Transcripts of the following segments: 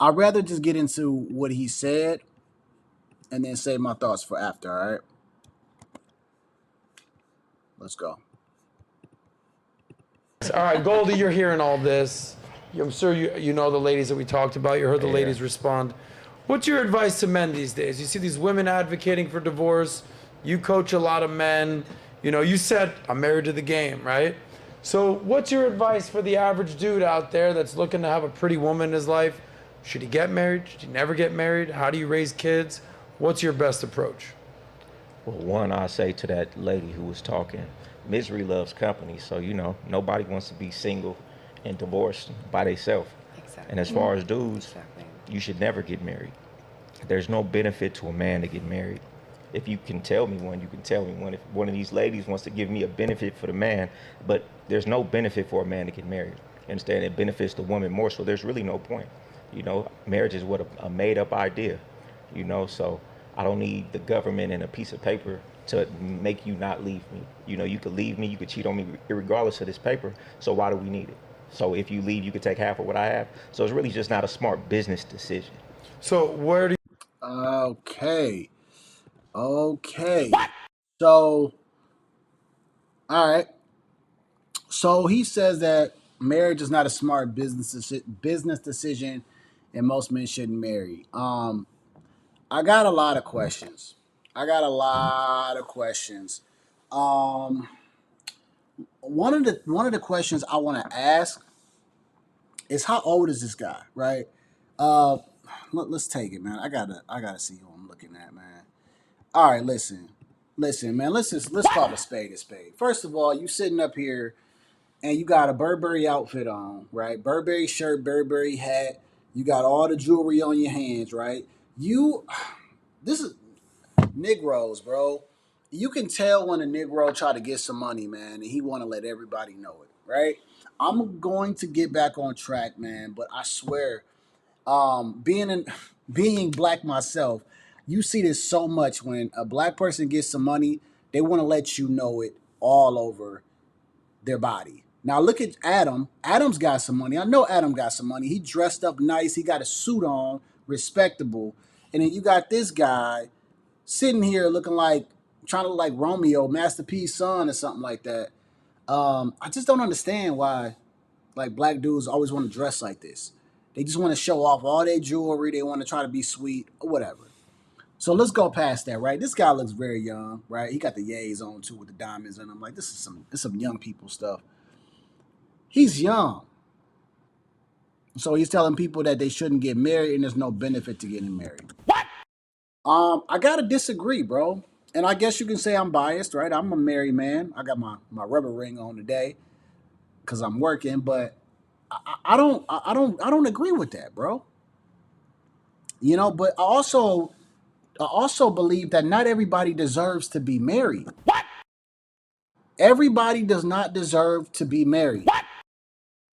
I'd rather just get into what he said and then save my thoughts for after. All right, let's go. All right, Goldie, you're hearing all this. I'm sure you know the ladies that we talked about. You heard the Yeah. ladies respond. What's your advice to men these days? You see these women advocating for divorce. You coach a lot of men. You know, you said I'm married to the game, right? So, what's your advice for the average dude out there that's looking to have a pretty woman in his life? Should he get married? Should he never get married? How do you raise kids? What's your best approach? Well, one, I say to that lady who was talking, misery loves company. So, nobody wants to be single and divorced by themselves. Exactly. And as far as dudes, Exactly. you should never get married. There's no benefit to a man to get married. If you can tell me one, you can tell me one. If one of these ladies wants to give me a benefit for the man, but there's no benefit for a man to get married. You understand? It benefits the woman more, so there's really no point. Marriage is what a made up idea, so I don't need the government and a piece of paper to make you not leave me. You could leave me, you could cheat on me regardless of this paper, so why do we need it? So if you leave, you could take half of what I have. So it's really just not a smart business decision. So, where do Okay. Okay. So, all right. So he says that marriage is not a smart business decision, and most men shouldn't marry. I got a lot of questions. I got a lot of questions. Um, one of the questions I want to ask is how old is this guy, right? Uh, let's take it, man. I gotta see who I'm looking at, man. All right, listen, man. Let's call a spade a spade. First of all, you sitting up here and you got a Burberry outfit on, right? Burberry shirt, Burberry hat. You got all the jewelry on your hands, right? You, this is Negroes, bro. You can tell when a Negro try to get some money, man, and he want to let everybody know it, right? I'm going to get back on track, man, but I swear, being black myself, you see this so much when a black person gets some money, they want to let you know it all over their body. Now look at Adam. Adam's got some money. I know Adam got some money. He dressed up nice. He got a suit on, respectable. And then you got this guy sitting here looking like trying to look like Romeo, Master P's son or something like that. I just don't understand why like black dudes always want to dress like this. They just want to show off all their jewelry. They want to try to be sweet or whatever. So let's go past that, right? This guy looks very young, right? He got the yays on too with the diamonds in him. Like this is some young people stuff. He's young. So he's telling people that they shouldn't get married and there's no benefit to getting married. I gotta disagree, bro. And I guess you can say I'm biased, right? I'm a married man. I got my rubber ring on today because I'm working, but I don't agree with that, bro. But I also believe that not everybody deserves to be married. Everybody does not deserve to be married.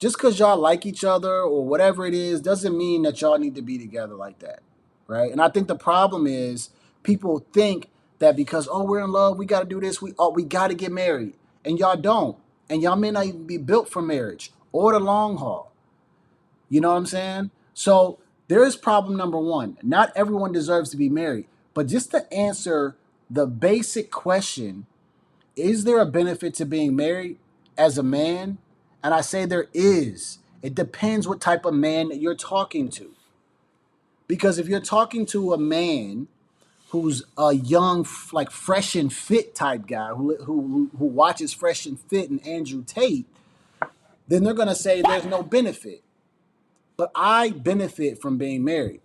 Just because y'all like each other or whatever it is doesn't mean that y'all need to be together like that, right? And I think the problem is people think that because we're in love, we got to do this, we got to get married, and y'all don't, and y'all may not even be built for marriage or the long haul. You know what I'm saying? So there is problem number one. Not everyone deserves to be married, but just to answer the basic question, is there a benefit to being married as a man? And I say there is. It depends what type of man that you're talking to. Because if you're talking to a man who's a young, like fresh and fit type guy who watches Fresh and Fit and Andrew Tate, then they're gonna say there's no benefit. But I benefit from being married.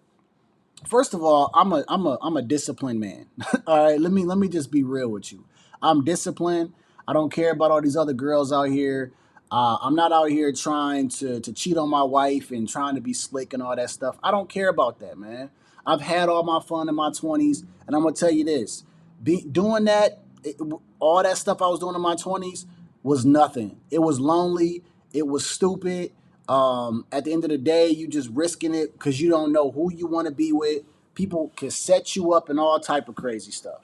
First of all, I'm a disciplined man. All right, let me just be real with you. I'm disciplined. I don't care about all these other girls out here. I'm not out here trying to cheat on my wife and trying to be slick and all that stuff. I don't care about that, man. I've had all my fun in my 20s, and I'm gonna tell you this: doing that, all that stuff I was doing in my 20s was nothing. It was lonely. It was stupid. At the end of the day, you just risking it because you don't know who you want to be with. People can set you up and all type of crazy stuff.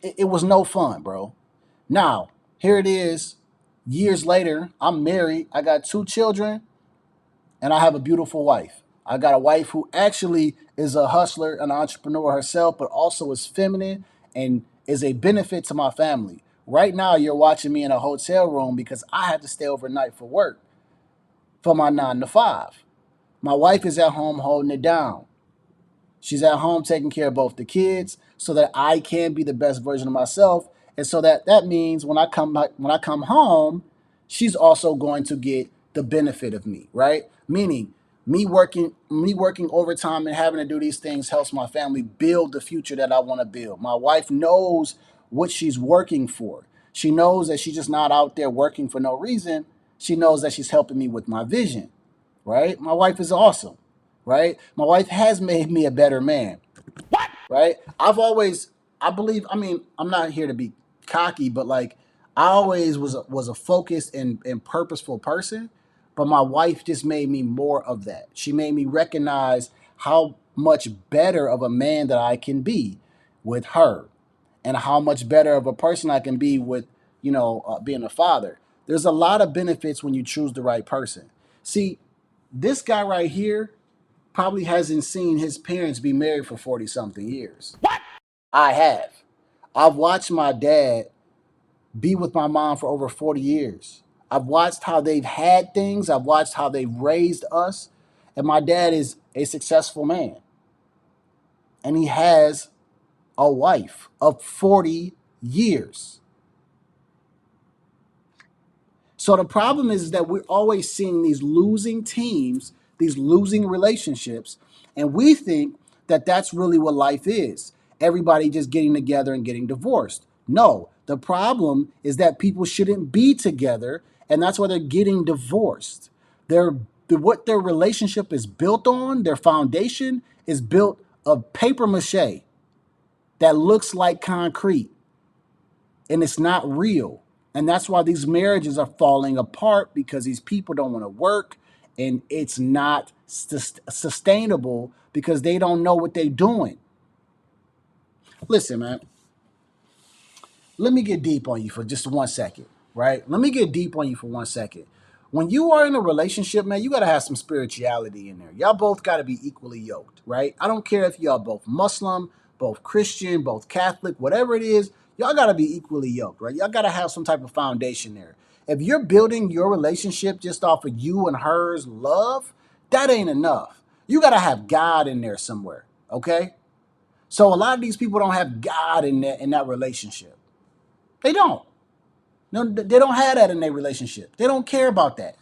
It was no fun, bro. Now here it is. Years later, I'm married. I got two children. and I have a beautiful wife. I got a wife who actually is a hustler, an entrepreneur herself, but also is feminine and is a benefit to my family. Right now, you're watching me in a hotel room because I had to stay overnight for work for my 9 to 5. My wife is at home holding it down. She's at home taking care of both the kids so that I can be the best version of myself. And so that means when I come home, she's also going to get the benefit of me, right? Meaning me working overtime and having to do these things helps my family build the future that I want to build. My wife knows what she's working for. She knows that she's just not out there working for no reason. She knows that she's helping me with my vision, right? My wife is awesome, right? My wife has made me a better man, right? I believe, I mean, I'm not here to be cocky, but like, I always was a focused and purposeful person, but my wife just made me more of that. She made me recognize how much better of a man that I can be with her, and how much better of a person I can be with, being a father. There's a lot of benefits when you choose the right person. See, this guy right here probably hasn't seen his parents be married for 40 something years. I have. I've watched my dad be with my mom for over 40 years. I've watched how they've had things, I've watched how they've raised us. And my dad is a successful man. And he has a wife of 40 years. So the problem is that we're always seeing these losing teams, these losing relationships, and we think that that's really what life is. Everybody just getting together and getting divorced. No, the problem is that people shouldn't be together, and that's why they're getting divorced. What their relationship is built on, their foundation is built of paper mache that looks like concrete, and it's not real. And that's why these marriages are falling apart, because these people don't want to work, and it's not sustainable because they don't know what they're doing. Listen, man, let me get deep on you for just 1 second, right? Let me get deep on you for 1 second. When you are in a relationship, man, you got to have some spirituality in there. Y'all both got to be equally yoked, right? I don't care if y'all both Muslim, both Christian, both Catholic, whatever it is, y'all got to be equally yoked, right? Y'all got to have some type of foundation there. If you're building your relationship just off of you and hers love, that ain't enough. You got to have God in there somewhere, okay? So a lot of these people don't have God in that relationship. They don't. No, they don't have that in their relationship. They don't care about that.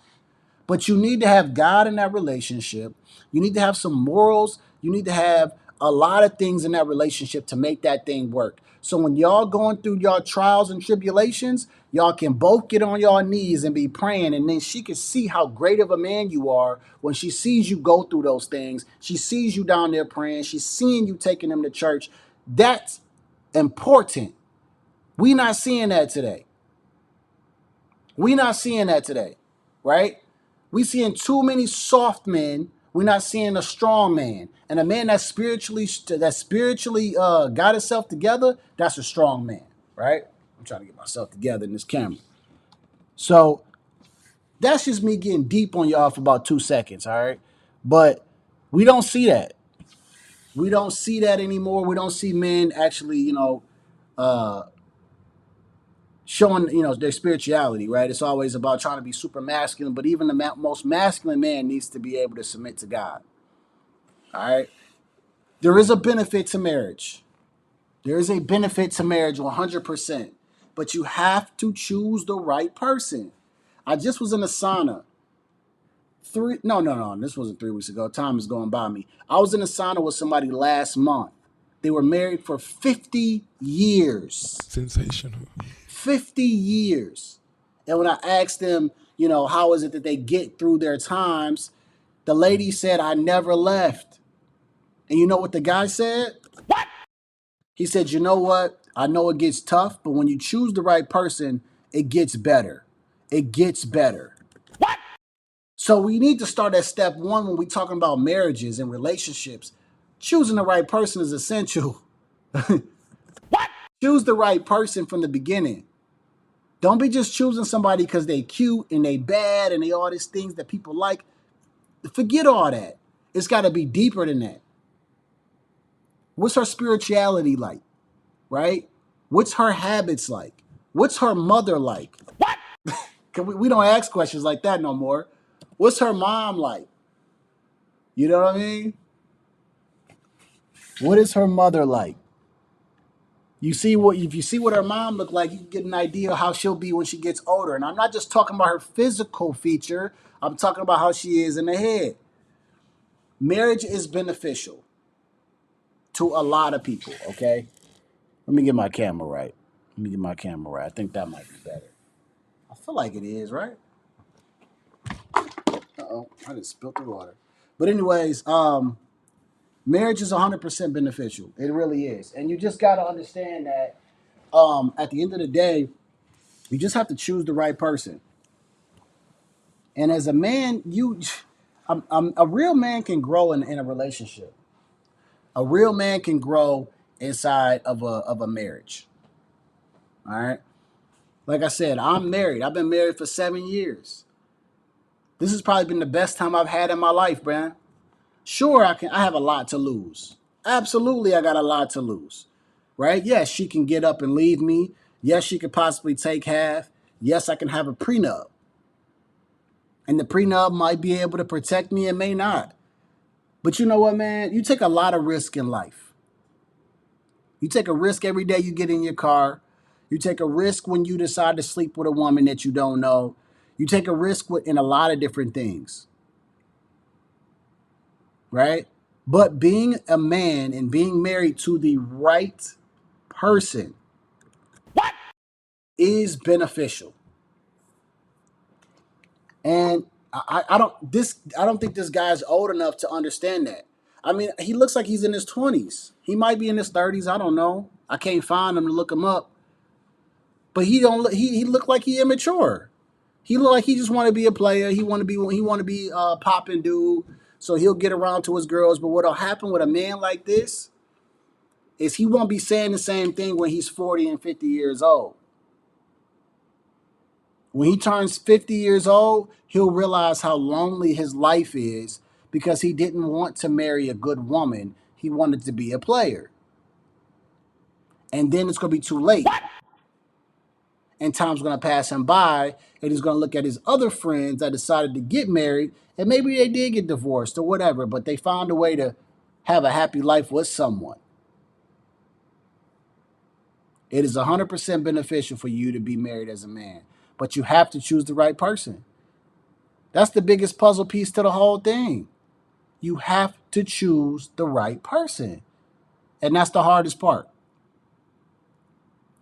But you need to have God in that relationship. You need to have some morals. You need to have a lot of things in that relationship to make that thing work. So when y'all going through y'all trials and tribulations, y'all can both get on y'all knees and be praying, and then she can see how great of a man you are when she sees you go through those things. She sees you down there praying. She's seeing you taking them to church. That's important. We not seeing that today. We not seeing that today, right? We seeing too many soft men. We're not seeing a strong man, and a man that spiritually got himself together. That's a strong man, right? I'm trying to get myself together in this camera. So that's just me getting deep on y'all for about 2 seconds, all right? But we don't see that. We don't see that anymore. We don't see men actually, uh, showing their spirituality, right? It's always about trying to be super masculine, but even the most masculine man needs to be able to submit to God. All right, there is a benefit to marriage. There is a benefit to marriage 100%, but you have to choose the right person. I just was in a sauna no, this wasn't 3 weeks ago. Time is going by me. I was in a sauna with somebody last month. They were married for 50 years. Sensational. 50 years. And when I asked them, how is it that they get through their times, the lady said, I never left. And you know what the guy said? What? He said, you know what? I know it gets tough, but when you choose the right person, it gets better. It gets better. What? So we need to start at step one when we're talking about marriages and relationships. Choosing the right person is essential. What? Choose the right person from the beginning. Don't be just choosing somebody because they cute and they bad and they all these things that people like. Forget all that. It's got to be deeper than that. What's her spirituality like, right? What's her habits like? What's her mother like? What? We don't ask questions like that no more. What's her mom like? You know what I mean? What is her mother like? You see what if you see what her mom looked like, you can get an idea of how she'll be when she gets older. And I'm not just talking about her physical feature. I'm talking about how she is in the head. Marriage is beneficial to a lot of people, okay? Let me get my camera right. I think that might be better. I feel like it is, right? Uh-oh, I just spilled the water. But anyways, marriage is 100% beneficial. It really is. And you just got to understand that at the end of the day, you just have to choose the right person. And as a man, a real man can grow in a relationship. A real man can grow inside of a marriage. All right. Like I said, I'm married. I've been married for 7 years. This has probably been the best time I've had in my life, man. Sure, I have a lot to lose. Absolutely, I got a lot to lose. Right? Yes, she can get up and leave me. Yes, she could possibly take half. Yes, I can have a prenup. And the prenup might be able to protect me and may not. But you know what, man? You take a lot of risk in life. You take a risk every day you get in your car. You take a risk when you decide to sleep with a woman that you don't know. You take a risk in a lot of different things, right? But being a man and being married to the right person is beneficial. And I don't think this guy's old enough to understand that. I mean, he looks like he's in his 20s. He might be in his 30s. I don't know. I can't find him to look him up. But he looked like he immature. He looked like he just want to be a player. He want to be a popping dude. So he'll get around to his girls. But what'll happen with a man like this is he won't be saying the same thing when he's 40 and 50 years old. When he turns 50 years old, he'll realize how lonely his life is because he didn't want to marry a good woman. He wanted to be a player. And then it's going to be too late. And time's going to pass him by, and he's going to look at his other friends that decided to get married, and maybe they did get divorced or whatever, but they found a way to have a happy life with someone. It is 100% beneficial for you to be married as a man, but you have to choose the right person. That's the biggest puzzle piece to the whole thing. You have to choose the right person. And that's the hardest part.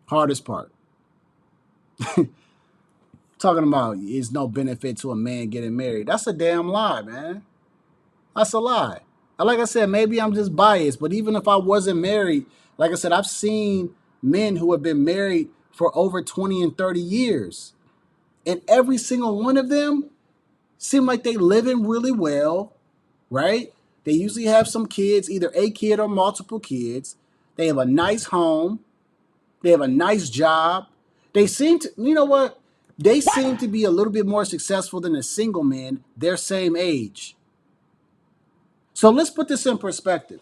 Hardest part. Talking about is no benefit to a man getting married. That's a damn lie, man. That's a lie. Like I said, maybe I'm just biased, but even if I wasn't married, like I said, I've seen men who have been married for over 20 and 30 years. And every single one of them seem like they living really well, right? They usually have some kids, either a kid or multiple kids. They have a nice home. They have a nice job. They seem to, you know what? They seem to be a little bit more successful than the single men their same age. So let's put this in perspective.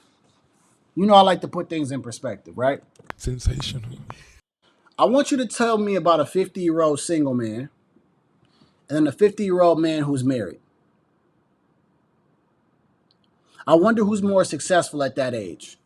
You know, I like to put things in perspective, right? Sensational. I want you to tell me about a 50-year-old single man and a 50-year-old man who's married. I wonder who's more successful at that age.